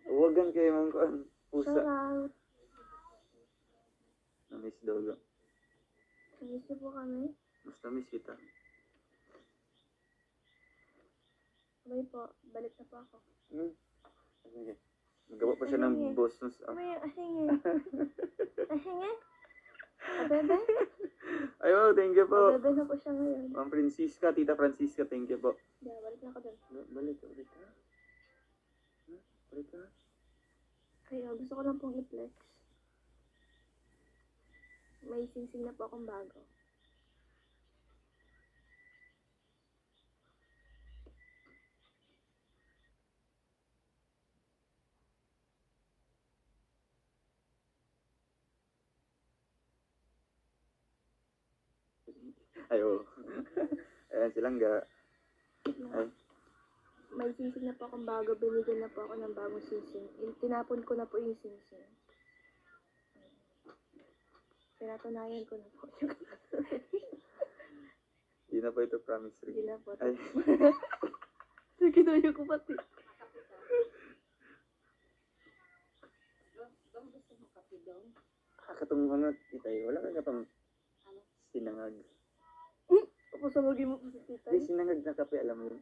Uwagan kayo mong pusa. Shout out. Na-miss daw lang. Miss niyo po kami. Mas na-miss kita. Sabay po, balik na po ako. Sige. Magawa pa siya ng boss. May ahingi. Ahingi? Abebe? Ayo, thank you po. Abebe na po siya ngayon. Ma'am Francisca, Tita Francisca, thank you po. Yeah, balik na ako dun. Balik ka. Balik ka. Ay, gusto ko lang pong i-flex. May sing-sing na po akong bago. Ayo. Ayan silang ga. Ay. May sing-sing na po akong bago. Binigyan na po ako ng bagong sing-sing. Tinapon ko na po yung sing-sing. Pinatunayan ko na po. Hindi na po ito promise ring. Hindi na po. Ay. Sige na ko pati. Katong ano, titay, wala ka pang sinangag. Papasamagin mo po sa tita. Hindi, sinangag na kape, alam mo yun.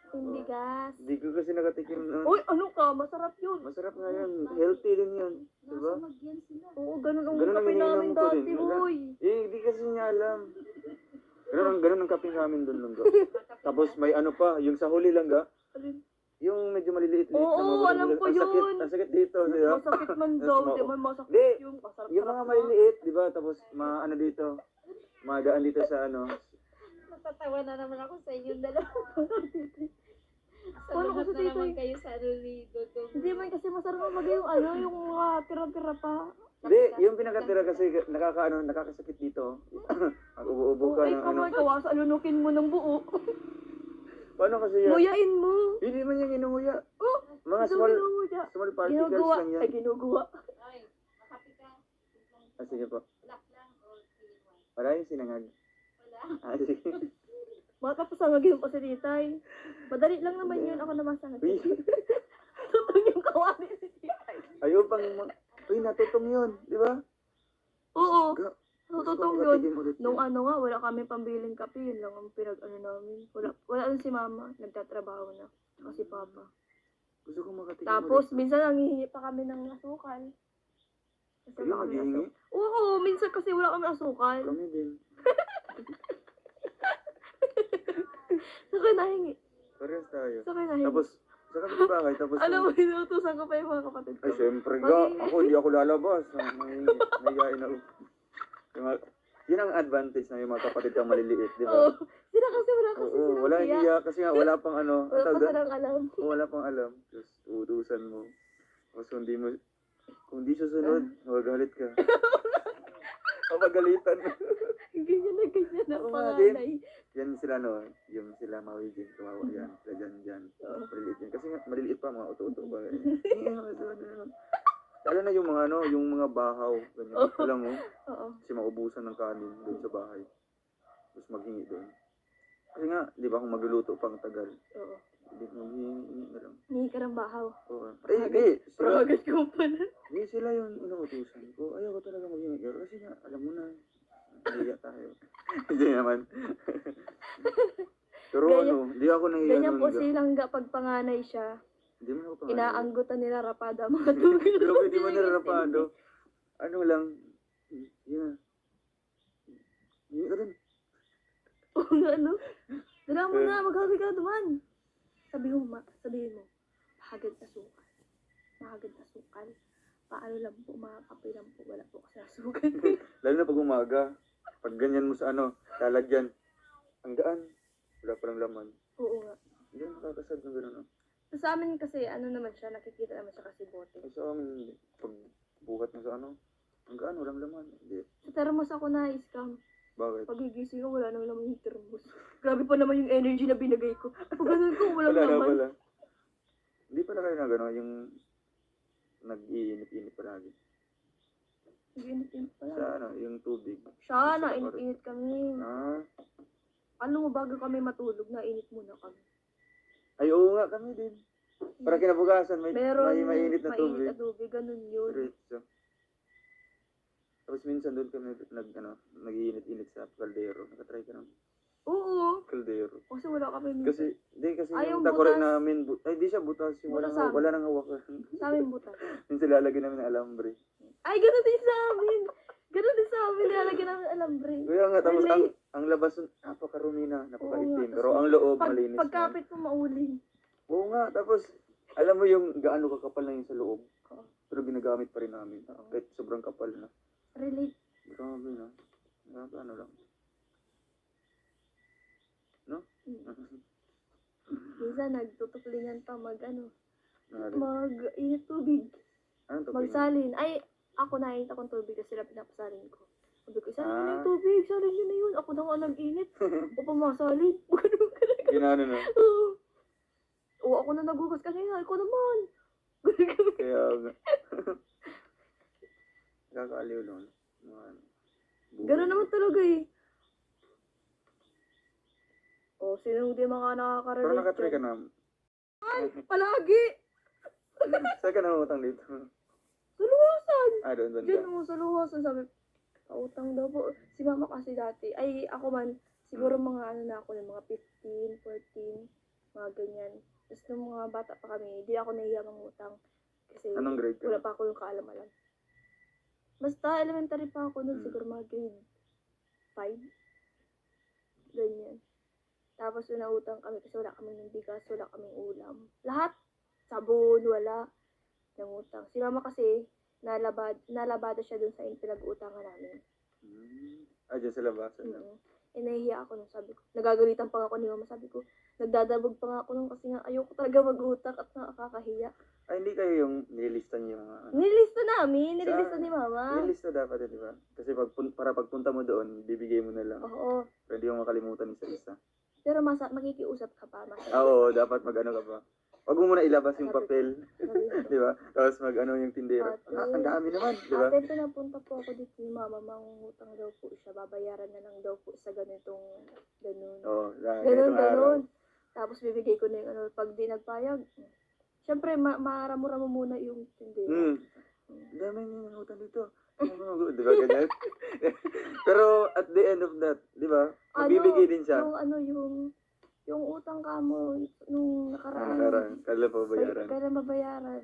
Hindi gas. Hindi ko kasi nakatikim noon. Uy, ano ka? Masarap yun. Masarap nga yun. Healthy din yun. Diba? Oo, ganun ang Ganun ang kape iniinom namin ko dati, din. Wala. uy. Hindi kasi niya alam. Ganun ang kape namin doon, Lungga. Tapos may ano pa, yung sa huli lang ga. Alin? Yung medyo maliliit-liit. Oo, alam ko yun. Ang sakit dito. Diba? Masakit man daw. Di man Di, masakit yung masarap. yung mga maliliit, diba? Tapos ano dito, madaan dito sa ano. Natatawa na naman ako sa inyong dalawa. Paano ko Salamat sa na tito naman eh? kayo sa ano ni Dodong. Hindi man kasi masarap mamagay yung ano, yung mga tira-tira pa. Hindi, yung pinakatira kasi nakakasakit dito. Mag-ubo-ubo ka Ay, ng ano. kamay, kawasa, alunukin mo ng buo. Paano kasi yan? Nguyain mo. Hindi man yan inunguya. Oh, Mga small particles Ginagawa. lang yan. Ay, ginugawa. Ay, makapi ka. Sige po. Black lang o siliwan. Wala yung sinangag. Wala. Sige. Makapasangagin pa si titay. Madali lang naman yun. Ako naman sangag. Uy, Tutong yung kawali si titay. ayaw pang... Uy, natutong yun. Di ba? Oo. Ga- Tutong gusto ko yun. makatikim ulit Nung yun. ano nga, wala kami pambiling kape. Yun lang ang pinag-ano namin. Wala rin si mama. Nagtatrabaho na. Tsaka si papa. Gusto ko makatikim Tapos, ulit. minsan nangihingi pa kami ng asukal. Kasi Kayo wala kami maghihingi? asukal. Oo, minsan kasi wala kami asukal. Kami din. Saka nahingi. Parehas tayo. Saka nahingi. Tapos, sa kapit bahay, tapos... Alam mo, inutusan ko pa yung mga kapatid ko. Ay, syempre ga. Ako, hindi ako lalabas. May gain ako. Yun ang advantage ng yung mga kapatid kang maliliit, di Oo. ba? Sila kasi wala kasi Oo, silang wala tiyak. hiya. Kasi nga, wala pang ano. Wala ang pa tawag doon? silang alam. Wala pang alam. Tapos, uutusan mo. Tapos, kung di susunod, magagalit ka. Papagalitan mo. Ganyan na Ako nga panganay. Yan sila, no? Yung sila mawigin, kawawa yan. Sila dyan. Maliliit yan. Kasi nga, maliliit pa, mga uto-uto pa. Lalo na yung mga, ano, yung mga bahaw. Ganyan. Alam mo, Oo. kasi maubusan ng kanin doon sa bahay. Tapos maghingi doon. Kasi nga, di ba, kung magluluto pang tagal, Oo. hindi maghingi na lang. Hingi ka ng bahaw. Oo. Ay, hindi. Sila, Pragat ko pala. hindi sila yung inuutusan ko. Ayaw ko talaga maghingi. Kasi nga, alam mo na, nahiya tayo. Hindi naman. Pero Ganyan- ano, hindi ako nahiya Ganyan nun. po silang pag panganay siya. Hindi mo ako pangalan. Inaanggutan nila rapada mga tugil. Pero pwede mo narapado. Ano lang, yeah. Hindi ka rin. Oo nga, no? Dala mo na, maghagi ka naman. Sabihin mo, mahagad na sukal. Mahagad na sukal. Paano lang po, mga kape lang po, wala po kasi asukal. Lalo na pag umaga, pag ganyan mo sa ano, lalagyan. Ang gaan. Wala palang laman. Oo nga. Hindi na nakakasad ng gano'n. No? Sa amin kasi, ano naman siya, nakikita naman siya kasi bote. Ay, sa amin, pag buhat mo sa ano, ang gaan, walang laman. Hindi. Sa termos ako na-scam. Bakit? Pagigising ko, wala nang laman yung termos. Grabe pa naman yung energy na binigay ko. Pag ganun ko, walang Wala na laman. pala. Hindi pala kayo na gano'n, yung nag-iinit-init palagi. Init-init pala. Sa ano, yung tubig. Siya, nainit-init kami. Ah, Ano mo, bago kami matulog, nainit muna kami. Ay, oo nga, kami din. Para kinabukasan, may mainit na tubig. Mainit na tubig, ganun yun. Diretso. Tapos minsan doon kami nag-iinit-init sa kaldero. Nakatry ka ng Oo. kaldero. Kasi wala kami minsan. Kasi Ay, yung yung takore butas. namin, ay di siya butas, yung Butas walang, sa amin. wala nang hawakan. Sa amin butas. Minsan lalagyan namin ng alambre. Ay, ganun din sa amin. Ganun din sa amin. Nilalagyan namin alambre. Kaya nga, tapos Relate. ang labas, napakarumi na, Oo napakaitim. nga. Pero ang loob, Pag, malinis na. pagkapit mo mauling. Oo nga, tapos, alam mo yung gaano kakapal na yung sa loob. Oo. Pero ginagamit pa rin namin. Oo. Kahit sobrang kapal na. Relate. Grabe na. Grabe, ano lang. No? Minsan nagtutuklingan pa Nangyari. mag-init tubig. Anong to? Magsalin. Ay, ako nakita akong tubig kasi sila pinapasalin ko. Sabi ko, salin nyo na Ah. yung tubig, salin nyo na yun. Ako na nga nag-init. O pa masalin. Ganun ka na. Ginano na. Oo, ako na naghugas kanina. Ikaw naman. Kaya, kakaliw lang. Mga ano, buhay. Ganun naman talaga eh. O, sino di mga Pero nakaka-relate nakatry ka dyan? na. Palagi! Saan ka namutang dito? Sa luwasan! Ah, doon Diyan ka. mo sa luwasan, sabi, pautang daw po. Si mama kasi dati, ay ako man, siguro mga ano na ako, mga 15, 14, mga ganyan. Tapos nung mga bata pa kami, di ako nahiya mangutang. Kasi Anong grade ka? wala pa ako yung kaalam-alam. Basta elementary pa ako nun, siguro mga grade 5. Ganyan. Tapos nautang kami kasi wala kaming bigas, wala kaming ulam. Lahat, sabon, wala. Nangutang. Si mama kasi, nalabada siya dun sa pinag-uutangan namin. Ah, dyan sa labasan na. Nahihiya ako nung sabi ko. Nagagalitan pa nga ako ni mama. Sabi ko, nagdadabog pa nga ako nung kasi nga ayoko talaga mag-utang at nakakahiya. Ay, hindi kayo yung nililista niyo yung mga ano. Nilista namin, nililista Sa- ni mama. Nililista dapat, di ba? Kasi para pagpunta mo doon, bibigay mo na lang. Oo. Pero hindi mo makalimutan isa-isa. Pero makikiusap ka pa. Ah, oo, dapat mag-ano ka pa. Huwag mo muna ilabas yung papel. Sabi ko, Di ba? Tapos mag-ano yung tindero. Ate. Ah, ang dami naman, di ba? ate, pinapunta po ako dito ni mama, mangungutang daw po siya. Babayaran na lang daw po sa ganitong ganun. Oo, Ganun, ganitong araw. ganun. Tapos bibigay ko na yung ano, pag di nagpayag, syempre, maramo-ramo muna yung tindero. Ang dami niyo ng utang dito. Di ba ganyan? Pero at the end of that, di ba? Magbibigay din siya. Yung utang ka mo, nung nakaraan. Kailan pa bayaran? Kailan mabayaran?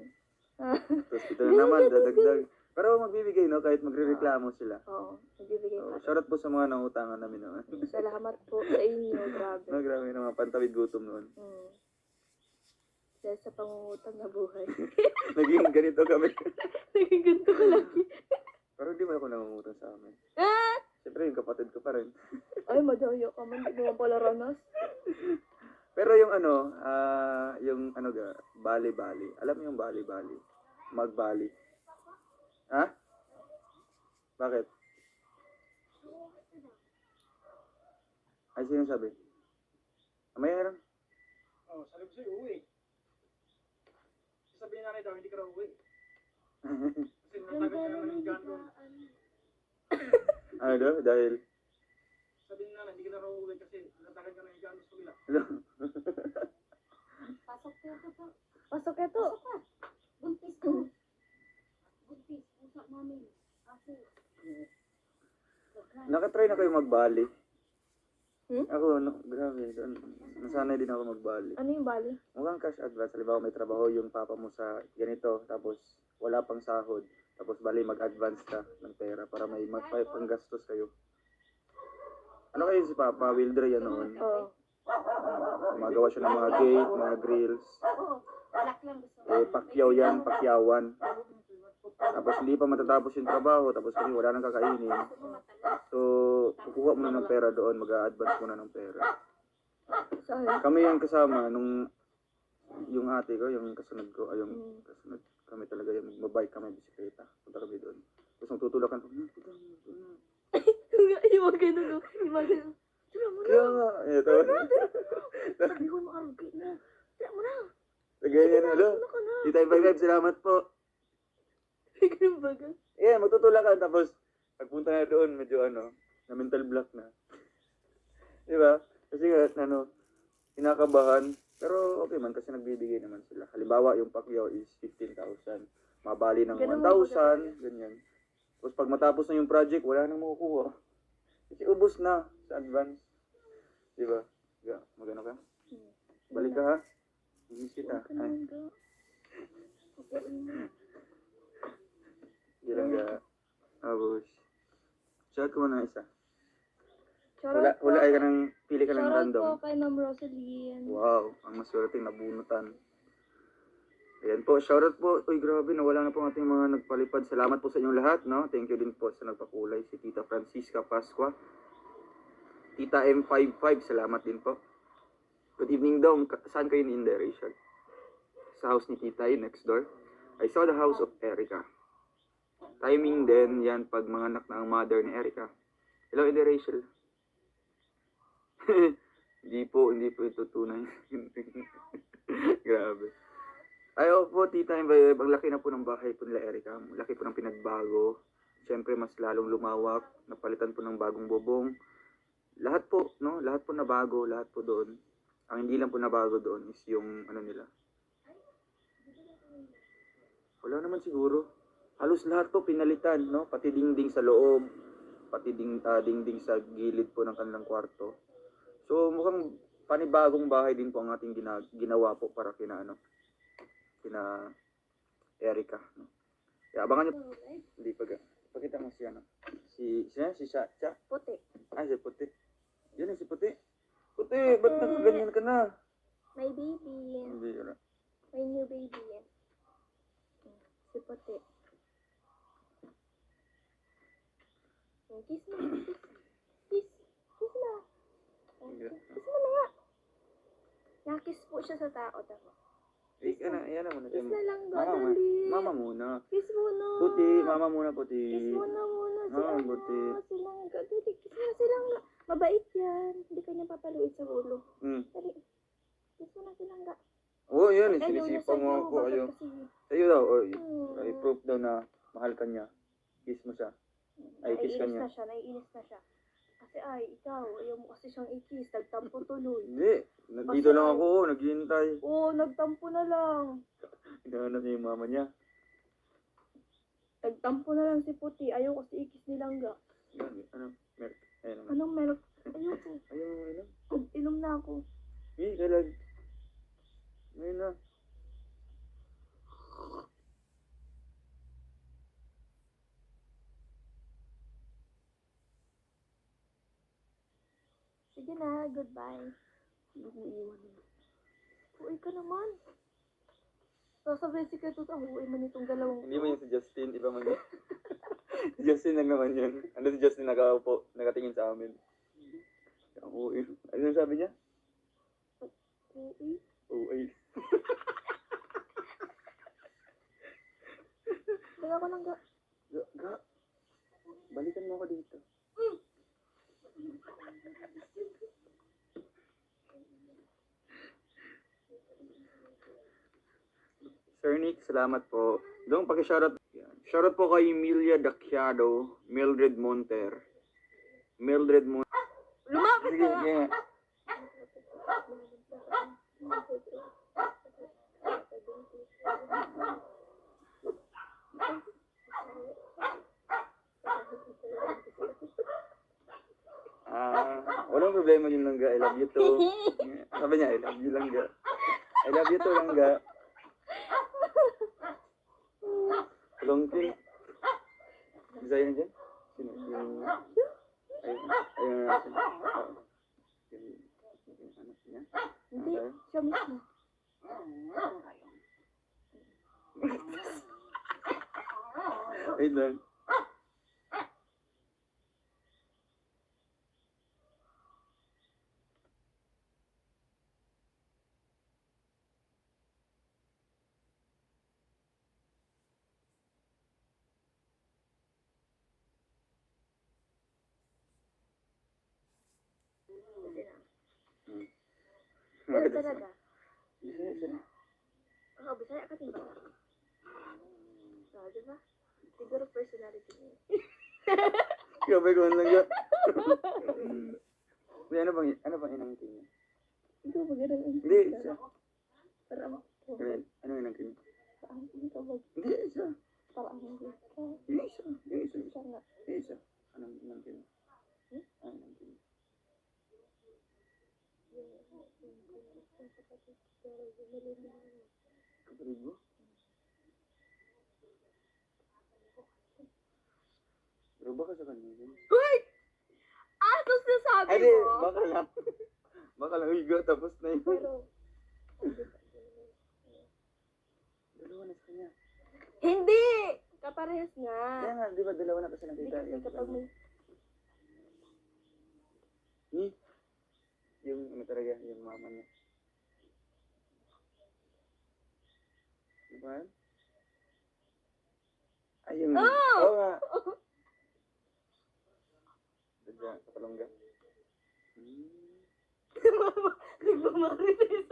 Tapos ito na naman, dadagdag. Pero magbibigay, no? Kahit magre-reklamo sila. Oo, nagbibigay pa. Shoutout po sa mga nangutangan namin naman. Salamat po sa inyo, grabe. No, grabe na mga pantawid gutom noon. Dahil sa pangungutang na buhay. Naging ganito kami. Naging ganito ka lagi. Pero di mo ako nangungutang sa amin. Ah! Siyempre, yung kapatid ko pa rin. Ay, madayo ka man. Di mo pala ranas. Pero yung bali-bali. Alam mo yung bali-bali? Magbali. Ha? Bakit? Ay, sino sabi? Mayroon? Oh, sabi ko sa'yo, uwi. Sabi ni nanay daw, hindi ka raw uwi. Kasi natagal ka naman yung gano'n. Ano daw? Dahil? Sabi ni nanay, hindi ka na raw uwi kasi natagal ka na yung gano'n sa kabila. Pasok ko po. Pasok ito. Pasok ka. Buntis ko. Buntis. Pusa namin. Ako. Nakatry na kayo magbali. Hmm? Ako, grabe. Nasanay din ako magbali. Ano yung bali? Mukhang cash advance. Halimbawa may trabaho yung papa mo sa ganito, tapos wala pang sahod. Tapos bali mag-advance ka ng pera para may panggastos kayo. Ano kayo si Papa? Wilder yan noon. Oo. Magawa siya ng mga gate, mga grills. Oo. Alak lang gusto ko. Pakyaw yan, pakyawan. Tapos hindi pa matatapos yung trabaho, tapos kasi wala nang kakainin. So, kukuha mo na ng pera doon, mag-a-advance mo na ng pera. Saan? Kami yung kasama, yung ate ko, yung kasunod ko, yung kasunod, kami talaga yung magbabike kami, bisikleta. Punta kami doon. Tapos nung tutulakan ko, Iwan ganun. Iwan ganun. Tira mo na. kaya nga, ito. Sabi ko, makarugay na. Tira mo na. Ganyan na, hello. Ano ka na? Tita 55, salamat po. May ganun baga. Yeah, magtutulakan, tapos pagpunta na doon, medyo na mental block na. Di ba? Kasi nga, kinakabahan, Pero okay man kasi nagbibigay naman sila. Halimbawa, yung Pacquiao is 15,000. Mabali ng Ganun mo 1,000, ganyan. Tapos pag matapos na yung project, wala nang makukuha. Kasi ubos na sa advance. Di ba? Magano ka? Balik ka ha? Miss kita. Huwag ka naman ga. Hindi lang ga. Tapos, shout ko muna isa. Shoutout po. Wala ay ka ng, pili ka ng Shoutout random. po kay Ma'am Rosaline. Wow, ang maswerte nabunutan. Ayan po, shoutout po. Uy, grabe, nawala na po ang ating mga nagpalipad. Salamat po sa inyong lahat, no? Thank you din po sa nagpakulay. Si Tita Francisca Pasqua. Tita M55, salamat din po. Good evening daw. Saan kayo ni Inday Rachel? Sa house ni Tita, yun, next door. I saw the house of Erica. Timing din, yan, pag mga anak na ang mother ni Erica. Hello, Inday Rachel. Hindi po ito tunay. Grabe. Ayaw po, Tita, ang laki na po ng bahay po nila Erica. Laki po ng pinagbago. Siyempre, mas lalong lumawak. Napalitan po ng bagong bubong. Lahat po, no? Lahat po nabago, lahat po doon. Ang hindi lang po nabago doon is yung ano nila. Wala naman siguro. Halos lahat po pinalitan, no? Pati dingding sa loob, pati dingding sa gilid po ng kanilang kwarto. So, mukhang panibagong bahay din po ang ating ginawa po para kina Erica, no? Kaya abangan niyo. Hindi pakita mo siya, no? Si Cha. Puti. Ay, si Puti. Yan si Puti. Puti, ba't nakaganyan ka na? My baby. Hindi, yun. My new baby. Si Puti. Kiss mo. Kiss. Kiss na. Kiss mo na nga. Nakiss po siya sa tao. Tama. Yan na muna. Kiss na lang ba, Mama, dali. mama muna. Kiss muna. Puti, mama muna, Puti. Kiss muna. Ah, Puti. Silang ga. Dali, kiss mo na silang ga. Mabait yan. Hindi ka niya papaluin sa ulo. Dali. Kiss mo na silang ga. Oo, yan. Ayaw niya Sinisipang mo sa'yo, ako. bakit Ayaw. kasi? Sa'yo daw. Hmm. Ay, proof daw na mahal ka niya. Kiss mo siya. Ay, kiss ka niya. Naiinis na siya. Kasi ikaw, ayaw mo kasi siyang i-kiss. Nagtampo tuloy. Hindi. Nandito lang ako. Naghihintay. Oo, nagtampo na lang. Hinahanap niya yung mama niya. Nagtampo na lang si Puti. Ayaw kasi i-kiss ni Langga. Yan, ano? Milk. Ayan naman. Anong milk? Ayoko. Ayaw mo inom? Inom na ako. Kailan? Ngayon na. Sige na, goodbye. Uy ka naman. Sasabihin si Keto sa huwi man itong dalawang Hindi mo yun si Justin, iba man yun. Si Justin lang naman yun. Ano si Justin nakaupo, nakatingin sa amin. Oo, ano sabi niya? Uy. Oo, ay. Kaya ko lang ga. Ga, balikan mo ako dito. Sir Nick, salamat po. Doon, paki-shoutout. Shoutout po kay Emilia Daciado, Mildred Monter. Lumapit Sige, ka! sige. Walang problema yun, Langga. I love you too. Sabi niya, I love you, Langga. I love you too, Langga. Longkin. Bisa yun dyan? Sino? Yung... Ayun na natin. Yung anak niya. Hindi, siya mismo. Wait lang. Wala talaga. Bisaya. Oo, Bisaya ka din ba? Di ba? Siguro personality niya. Grabe ko lang ga. May ano bang inangkin niya? Ikaw ba ganun ang Hindi, siya. Parang, Ano yung naging? parang, ikaw ba, Hindi, siya. parang, Yung isa. Yung isa. siya nga. Yung isa. Anong naging? Anong naging? Kapatid mo? Pero baka sa kanya yun. Uy! Ah, tapos nasabi Ay, di, mo? baka lang. Baka lang, uy, go, tapos na yun. Pero, Dalawa na sa kanya. hindi! Kaparehas nga. Kaya nga, di ba, dalawa na kasi Hindi nakita. kasi kapag may, Ni? Yung, ano talaga, yung mama niya. Diba? Ay, yung, Oh! oo nga. Dadya, kapalongga. nagmamarites.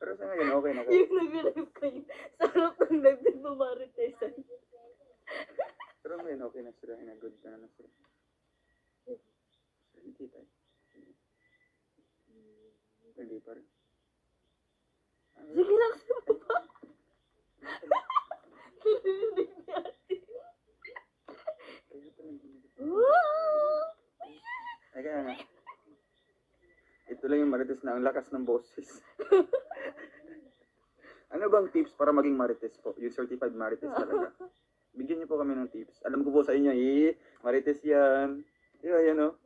Pero sa ngayon, okay na ko. Yung nag-live kayo. Sa harap ng live, nagmamarites. Pero ngayon, okay na sila. Good na sila. Hindi tayo. Hindi pa rin. Sige lang sa baba. Narinig ni ate. Kaya pa lang. Wow! Ay, kaya nga. Ito lang yung marites na ang lakas ng boses. Ano bang tips para maging marites po? Yung certified marites talaga. Bigyan niyo po kami ng tips. Alam ko po sa inyo, marites yan. Di ba, yan o?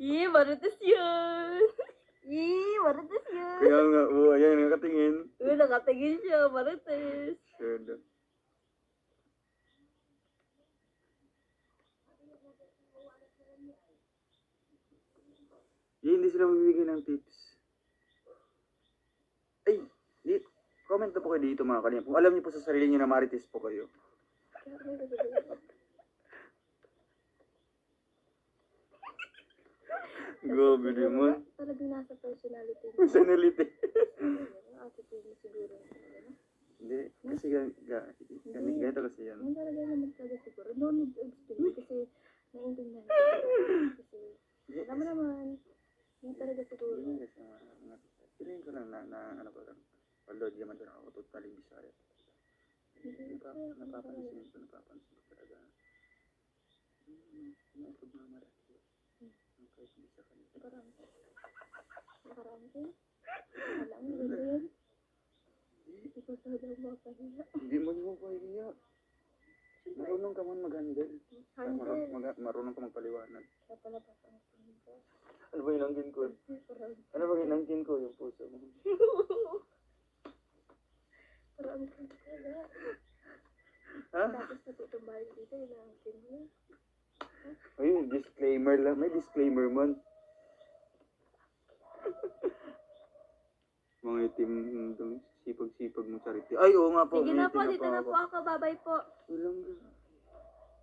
Marites yan! Marites yan! Kaya nga, ayan, nakatingin. Uy, nakatingin siya, marites. Sure doon. Hindi sila magbibigay ng tips. Ay, comment na po kayo dito mga kanina. Kung alam niyo po sa sarili niyo na marites po kayo. Grabe naman. Talagang nasa personality mo. Personality. Attitude mo siguro. Hindi, kasi ganito kasi yan. Yan talaga naman talaga siguro. No need to explain kasi naiintindihan ko. Kasi, alam mo naman, yan talaga siguro. Hindi kasi feeling ko lang na ano ko lang. Although di naman doon ako totally Bisaya. Napapansin ko talaga. Yung pagmamarati. Kahit hindi sa kanila. Nakaraan ko. Alam mo, ganda yan. Ikaw talaga mapahiya. Hindi mo mo pa iya. Marunong ka man mag-handle. Handle. Marunong ka magpaliwanag. Napalabas ang tingin ko. Ano ba inangkin ko? Ano ba inangkin ko? Yung puso mo. Parang ang tingin ko na. Ha? Tapos natutumbahin dito, yun ang tingin mo. Ayun, disclaimer lang. May disclaimer man. Mga itim doon, sipag-sipag mo charity. Ay, oo nga po. Sige may na po, itim dito na po ako. Babay po. Ilang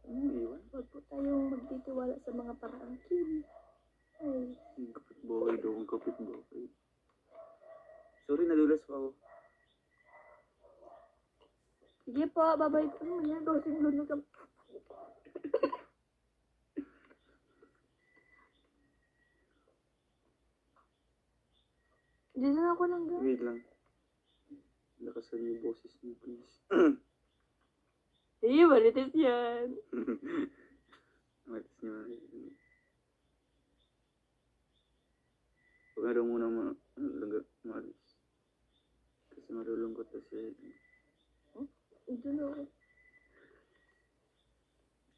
ano iwan? Huwag po tayong magtitiwala sa mga paraangkin. Ay, Ang kapit-bahay daw, ang kapit-bahay. Sorry, nadulas pa ako. sige po, babay po. Ano yan? Dosing luno ka. Dito na ako lang ga. Wait lang. Lakasan yung boses niyo, please. Marites yan. Matis niyo. Huwag na daw muna malis. Kasi marulungkot kasi. Ito na ako.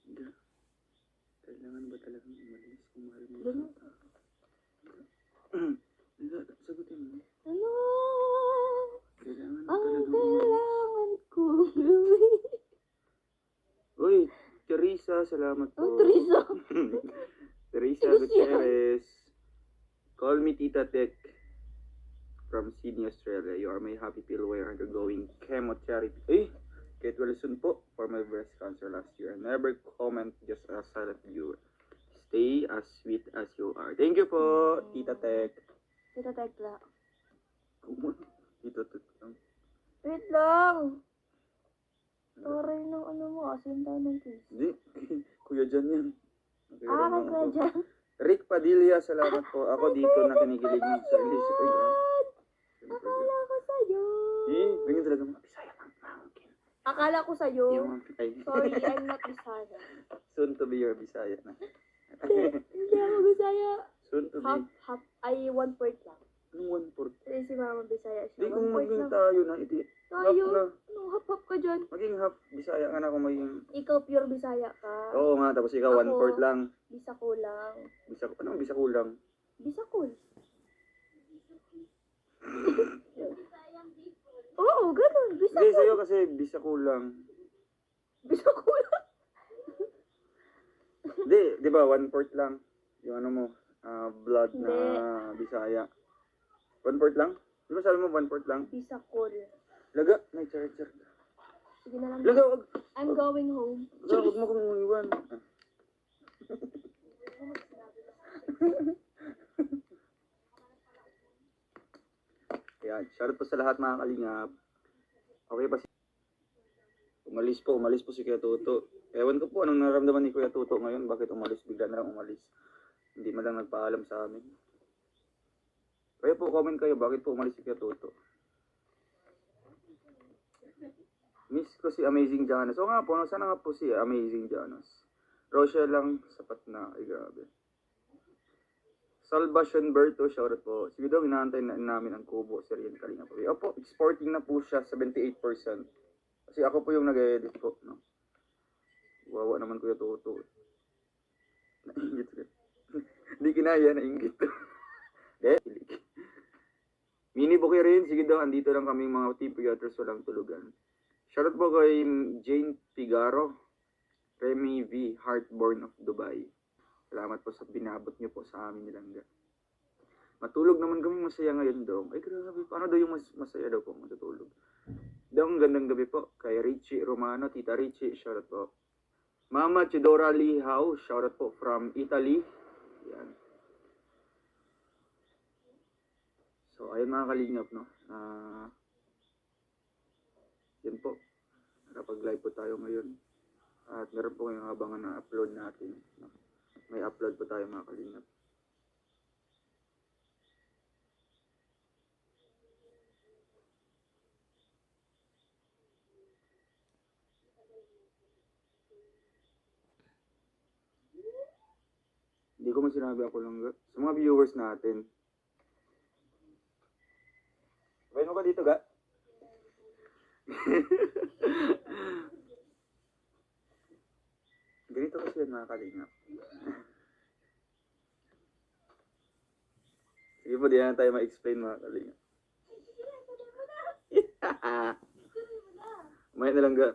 Hindi. Kailangan ba talagang umalis kung mahal mo Doon siya? Sagutin mo. Ano? Kailangan ba Ang talagang umalis? kailangan kong gawin. Uy, Teresa, salamat po. Ang Teresa. Teresa Teresa. Gutierrez. Call me Tita Tech from Sydney, Australia. You are my happy pill while undergoing chemotherapy. Eh, get well soon po for my breast cancer last year. Never comment, just a silent viewer. Stay as sweet as you are. Thank you po, Tita Tech. Tita Tekla. Tita Tech lang. Wait lang. Sorry ng ano mo, asin tayo ng kiss. Hindi, Kuya Jan yan. Ah, may kuya dyan. Rick Padilla, salamat po. Ako dito na kinikilig sa English. Ay, grabe. Akala ko sa'yo. Ganyan talaga mga Bisaya ng mountain. Akala ko sa'yo. Yung ay, Sorry, I'm not Bisaya. soon to be your Bisaya na. Hindi ako Bisaya. Soon to be. Half, ay 1/4 lang. Anong 1/4? Kasi si Mama Bisaya Di siya. kung 1/4 maging lang. tayo na, iti. Half Tayo. na. Ano, half ka dyan. Maging half Bisaya ka na kung maging... Ikaw pure Bisaya ka. Oo nga, tapos ikaw Ako. 1/4 lang. Bisa ko lang. Anong bisa kulang? Bisa ko. Oo, ganun. Bisa Hindi, ko. sa'yo kasi bisa kulang. Bisa ko lang. Di ba, 1/4 lang. Yung ano mo, blood na Bisaya. 1/4 lang? Di ba sabi mo 1/4 lang? Bisa ko. Laga, may charger. Sige na lang. Laga, wag. I'm going home. Laga, wag mo kong iwan. Ayan, shoutout po sa lahat mga kalingap. Okay pa si... Umalis po si Kuya Toto. Ewan ko po anong naramdaman ni Kuya Toto ngayon. Bakit umalis? Bigla na lang umalis. Hindi man lang nagpaalam sa amin. Kaya po, comment kayo. Bakit po umalis si Kuya Toto? Miss ko si Amazing Janos. O nga po, sana nga po si Amazing Janos. Rochelle lang, sapat na. Ay, grabe. Salvation Berto, shoutout po. Sige daw, inaantay na namin ang kubo. Serial Kalinga po. Opo, exporting na po siya, 78%. Kasi ako po yung nag-edit po, no? Wawa naman Kuya Toto. Nainggit rin. Hindi kinaya, nainggit. Mini Buki rin, sige daw, andito lang kaming mga team creators, walang tulugan. Shoutout po kay Jane Figaro, Remy V, Heartborn of Dubai. Salamat po sa binabot niyo po sa amin nilangga. Matulog naman kami masaya ngayon daw. Ay grabe, paano daw yung masaya daw po matutulog? Daw ang gandang gabi po kay Richie Romano, Tita Richie, shoutout po. Mama Chidora Lihaw, shoutout po from Italy. Yan. So, ayun mga kalingap, no? Yan po. Nakapag-live po tayo ngayon. At meron po kayong abangan na upload natin. No? May upload po tayo mga kalingap. Hindi ko man sinabi ako lang. Sa mga viewers natin. Bayan mo ka dito, ga? Ganito kasi yan mga kalingap. Sige po, di na tayo ma-explain mga kalingap. May na lang ga.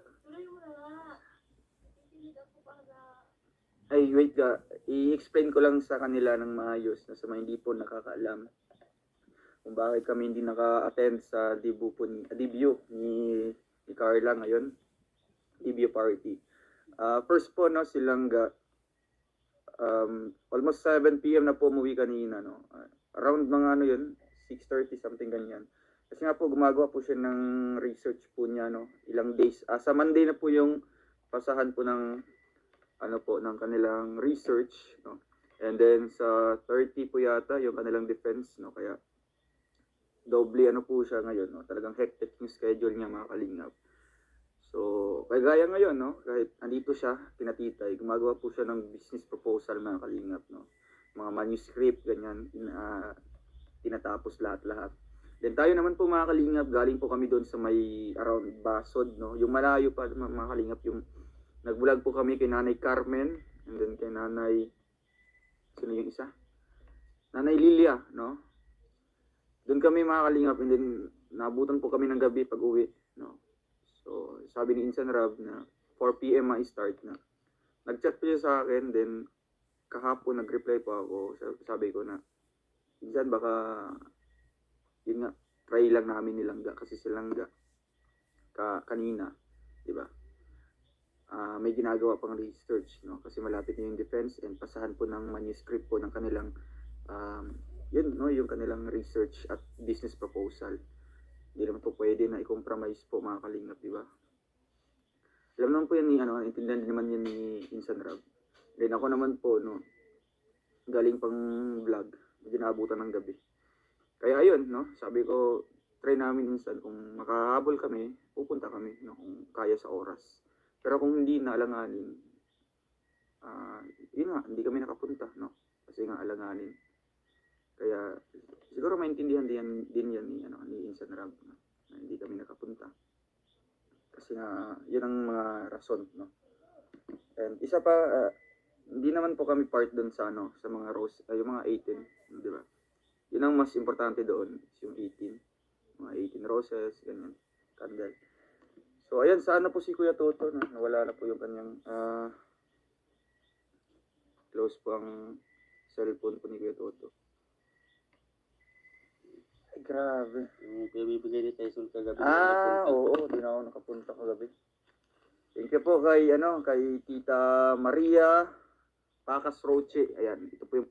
Ay, wait ga. I-explain ko lang sa kanila ng maayos na sa mga hindi po nakakaalam kung bakit kami hindi naka-attend sa debut ni Carla ngayon. Debut party. First po, no, silang almost 7 p.m. na po umuwi kanina, no. Around mga ano yun, 6:30 something ganyan. Kasi nga po gumagawa po siya ng research po niya, no. Ilang days. Sa Monday na po yung pasahan po ng ano po ng kanilang research, no. And then sa 30 po yata yung kanilang defense, no. Kaya doble ano po siya ngayon, no. Talagang hectic yung schedule niya mga kalingap. So, kagaya ngayon, no, kahit andito siya, kinatitay, gumagawa po siya ng business proposal mga kalingap, no. Mga manuscript, ganyan, tinatapos lahat-lahat. Then tayo naman po mga kalingap, galing po kami doon sa may around Basod, no. Yung malayo pa mga kalingap, yung nagbulag po kami kay Nanay Carmen, and then kay Nanay, sino yung isa? Nanay Lilia, no. Doon kami mga kalingap, and then nabutan po kami ng gabi pag uwi, no. So, sabi ni Insan Rab na 4 p.m. ma-start na. Nag-chat po siya sa akin, then kahapon nag-reply po ako. Sabi ko na, Insan baka, yun nga, try lang namin nilangga kasi silangga kanina, di ba? May ginagawa pang research, no? Kasi malapit na yung defense and pasahan po ng manuscript po ng kanilang, yun, no? Yung kanilang research at business proposal. Hindi naman po pwede na i-compromise po mga kalingap, di ba? Alam naman po yan ni, intindihan din naman yan ni Insan Rab. Then ako naman po, no, galing pang vlog, medyo naabutan ng gabi. Kaya ayun, no, sabi ko, try namin minsan kung makahabol kami, pupunta kami, no, kung kaya sa oras. Pero kung hindi na alanganin, yun nga, hindi kami nakapunta, no, kasi nga alanganin. Kaya siguro maintindihan din yan ni Insan Rab, no, na hindi kami nakapunta. Kasi nga, yun ang mga rason, no. And isa pa, hindi naman po kami part doon sa sa mga rose, yung mga 18, di ba? Yun ang mas importante doon, is yung 18. Mga 18 roses, ganyan, candle. So ayan, sana po si Kuya Toto, no? Nawala na po yung kanyang close po ang cellphone po ni Kuya Toto. Ay, grabe. Yung bibigay ni Tyson kagabi. Oo, di na ako nakapunta kagabi. Thank you po kay Tita Maria Pacas Roche. Ayan, ito po yung